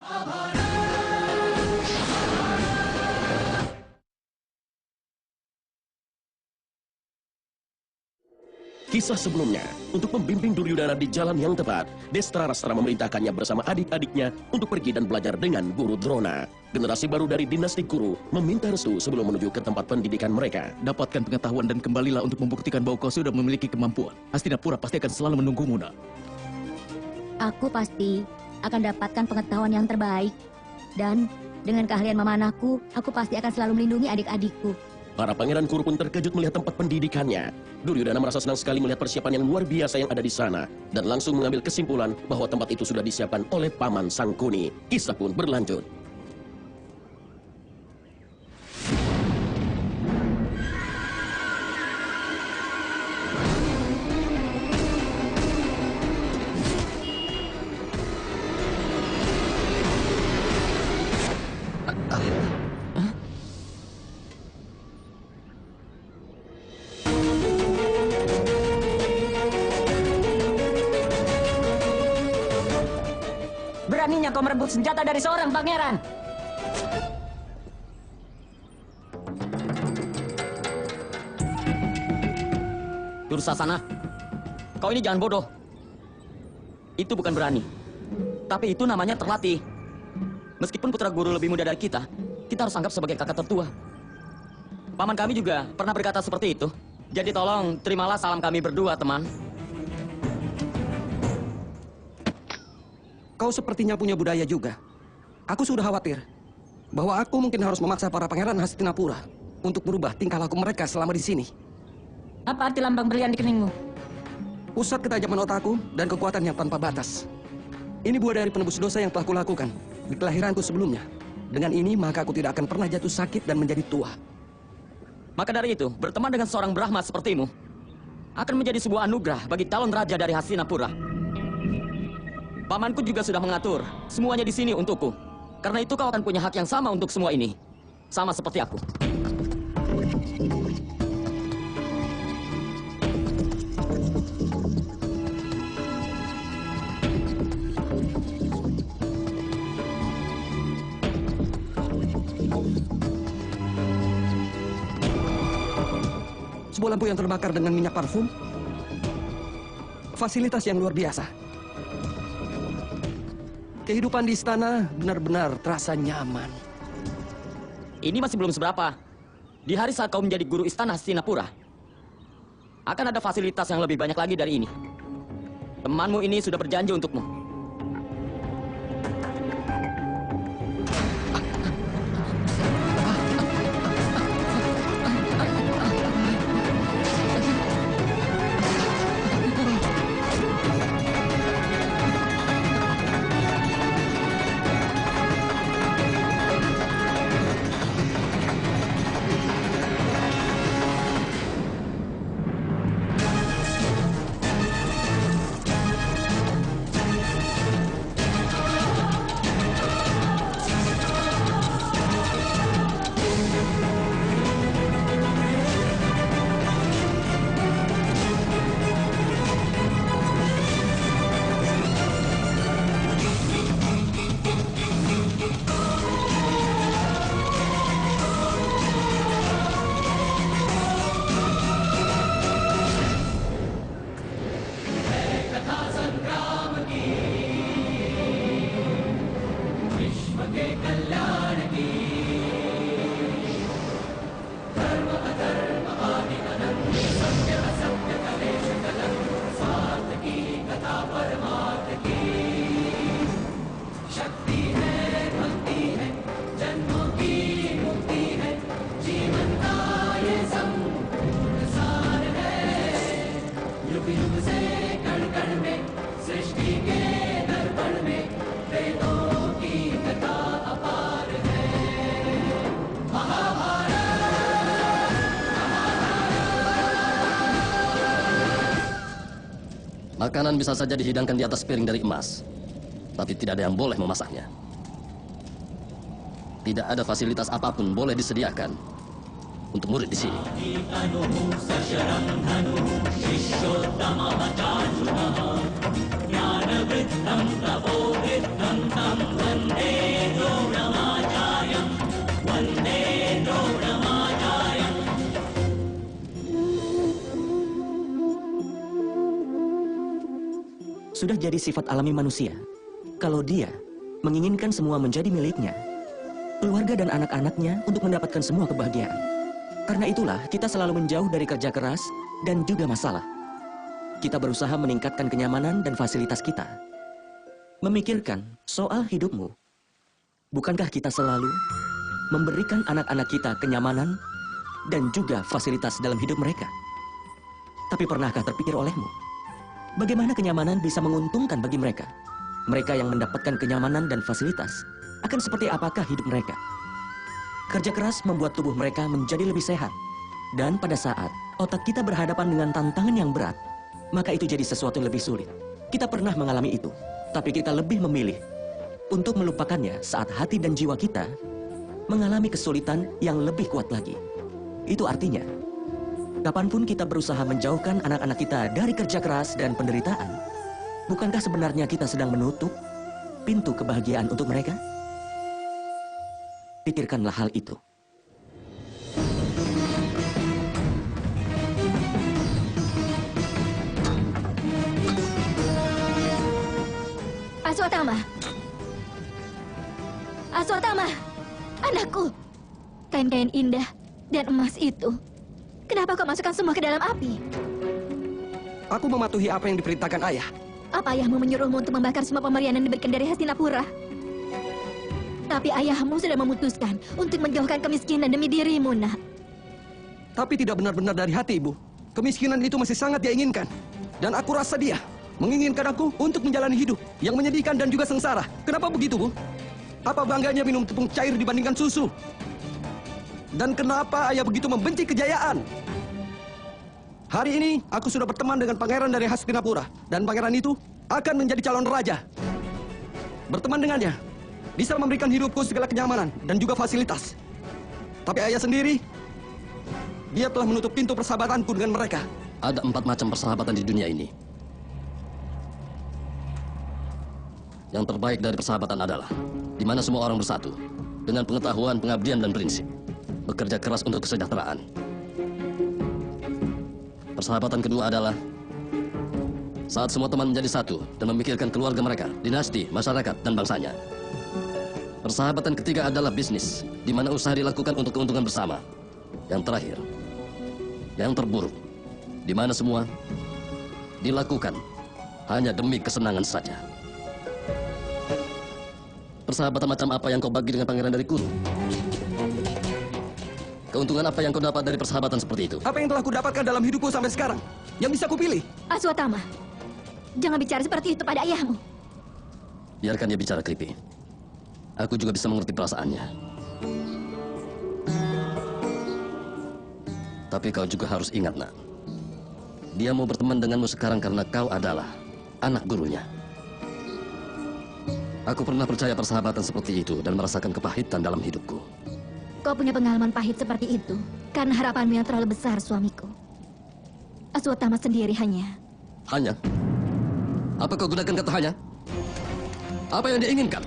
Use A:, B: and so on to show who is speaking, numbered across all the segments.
A: Kisah sebelumnya, untuk membimbing Duryodhana di jalan yang tepat, Destrarastra memerintahkannya bersama adik-adiknya untuk pergi dan belajar dengan Guru Drona. Generasi baru dari dinasti Kuru meminta restu sebelum menuju ke tempat pendidikan mereka.
B: Dapatkan pengetahuan dan kembalilah untuk membuktikan bahwa kau sudah memiliki kemampuan. Hastinapura pasti akan selalu menunggumu, nak.
C: Aku pasti akan dapatkan pengetahuan yang terbaik. Dan dengan keahlian memanahku, aku pasti akan selalu melindungi adik-adikku.
A: Para pangeran Kuru pun terkejut melihat tempat pendidikannya. Duryodhana merasa senang sekali melihat persiapan yang luar biasa yang ada di sana. Dan langsung mengambil kesimpulan bahwa tempat itu sudah disiapkan oleh Paman Sangkuni. Kisah pun berlanjut.
D: Beraninya kau merebut senjata dari seorang pangeran. Dursasana, kau ini jangan bodoh. Itu bukan berani, tapi itu namanya terlatih. Meskipun putra guru lebih muda dari kita harus anggap sebagai kakak tertua. Paman kami juga pernah berkata seperti itu. Jadi tolong terimalah salam kami berdua, teman.
E: Kau sepertinya punya budaya juga. Aku sudah khawatir bahwa aku mungkin harus memaksa para pangeran Hastinapura untuk berubah tingkah laku mereka selama di sini.
D: Apa arti lambang berlian di keningmu?
E: Pusat ketajaman otakku dan kekuatan yang tanpa batas. Ini buah dari penebus dosa yang telah kulakukan di kelahiranku sebelumnya. Dengan ini, maka aku tidak akan pernah jatuh sakit dan menjadi tua.
D: Maka dari itu, berteman dengan seorang Brahma sepertimu akan menjadi sebuah anugerah bagi calon raja dari Hastinapura. Pamanku juga sudah mengatur semuanya di sini untukku. Karena itu kau akan punya hak yang sama untuk semua ini. Sama seperti aku.
E: Sebuah lampu yang terbakar dengan minyak parfum. Fasilitas yang luar biasa. Kehidupan di istana benar-benar terasa nyaman.
D: Ini masih belum seberapa. Di hari saat kau menjadi guru istana Hastinapura, akan ada fasilitas yang lebih banyak lagi dari ini. Temanmu ini sudah berjanji untukmu.
F: Makanan bisa saja dihidangkan di atas piring dari emas, tapi tidak ada yang boleh memasaknya. Tidak ada fasilitas apapun boleh disediakan untuk murid di sini.
G: sudah jadi sifat alami manusia. Kalau dia menginginkan semua menjadi miliknya, keluarga dan anak-anaknya untuk mendapatkan semua kebahagiaan. Karena itulah kita selalu menjauh dari kerja keras dan juga masalah. Kita berusaha meningkatkan kenyamanan dan fasilitas kita. Memikirkan soal hidupmu. Bukankah kita selalu memberikan anak-anak kita kenyamanan dan juga fasilitas dalam hidup mereka? Tapi pernahkah terpikir olehmu, bagaimana kenyamanan bisa menguntungkan bagi mereka? Mereka yang mendapatkan kenyamanan dan fasilitas, akan seperti apakah hidup mereka? Kerja keras membuat tubuh mereka menjadi lebih sehat. Dan pada saat otak kita berhadapan dengan tantangan yang berat, maka itu jadi sesuatu yang lebih sulit. Kita pernah mengalami itu, tapi kita lebih memilih untuk melupakannya saat hati dan jiwa kita mengalami kesulitan yang lebih kuat lagi. Itu artinya, kapanpun kita berusaha menjauhkan anak-anak kita dari kerja keras dan penderitaan, bukankah sebenarnya kita sedang menutup pintu kebahagiaan untuk mereka? Pikirkanlah hal itu.
C: Aswatama! Aswatama! Anakku! Kain-kain indah dan emas itu, kenapa kau masukkan semua ke dalam api?
E: Aku mematuhi apa yang diperintahkan ayah.
C: Apa ayahmu menyuruhmu untuk membakar semua pemberian yang diberikan dari Hastinapura? Tapi ayahmu sudah memutuskan untuk menjauhkan kemiskinan demi dirimu, nak.
E: Tapi tidak benar-benar dari hati, Ibu. Kemiskinan itu masih sangat dia inginkan. Dan aku rasa dia menginginkan aku untuk menjalani hidup yang menyedihkan dan juga sengsara. Kenapa begitu, Bu? Apa bangganya minum tepung cair dibandingkan susu? Dan kenapa ayah begitu membenci kejayaan? Hari ini aku sudah berteman dengan pangeran dari Hastinapura. Dan pangeran itu akan menjadi calon raja. Berteman dengannya bisa memberikan hidupku segala kenyamanan dan juga fasilitas. Tapi ayah sendiri, dia telah menutup pintu persahabatanku dengan mereka.
F: Ada 4 macam persahabatan di dunia ini. Yang terbaik dari persahabatan adalah di mana semua orang bersatu dengan pengetahuan, pengabdian, dan prinsip. Bekerja keras untuk kesejahteraan. Persahabatan kedua adalah saat semua teman menjadi satu dan memikirkan keluarga mereka, dinasti, masyarakat, dan bangsanya. Persahabatan ketiga adalah bisnis, di mana usaha dilakukan untuk keuntungan bersama. Yang terakhir, yang terburuk, di mana semua dilakukan hanya demi kesenangan saja. Persahabatan macam apa yang kau bagi dengan pangeran dari Kuru? Keuntungan apa yang kau dapat dari persahabatan seperti itu?
E: Apa yang telah kudapatkan dalam hidupku sampai sekarang? Yang bisa kupilih?
C: Aswatama, jangan bicara seperti itu pada ayahmu.
F: Biarkan dia bicara, Kripi. Aku juga bisa mengerti perasaannya. Tapi kau juga harus ingat, nak. Dia mau berteman denganmu sekarang karena kau adalah anak gurunya. Aku pernah percaya persahabatan seperti itu dan merasakan kepahitan dalam hidupku.
C: Kau punya pengalaman pahit seperti itu karena harapanmu yang terlalu besar, suamiku. Aswatama sendiri hanya...
F: Hanya? Apa kau gunakan kata hanya? Apa yang dia inginkan?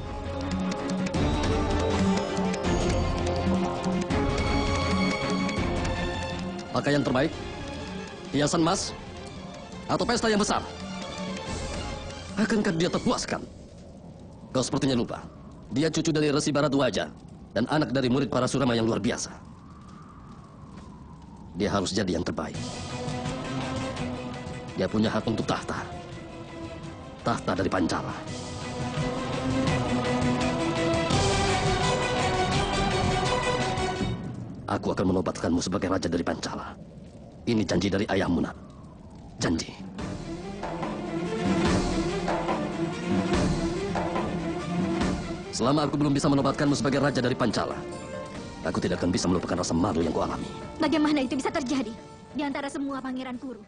F: Pakaian terbaik? Hiasan emas? Atau pesta yang besar? Akankah dia terpuaskan? Kau sepertinya lupa. Dia cucu dari Resi Bharadwaja dan anak dari murid Parasurama yang luar biasa. Dia harus jadi yang terbaik. Dia punya hak untuk tahta. Tahta dari Pancala. Aku akan menobatkanmu sebagai raja dari Pancala. Ini janji dari ayahmu, nak. Janji. Selama aku belum bisa menobatkanmu sebagai raja dari Pancala, aku tidak akan bisa melupakan rasa malu yang kualami.
C: Bagaimana itu bisa terjadi di antara semua pangeran Kuru?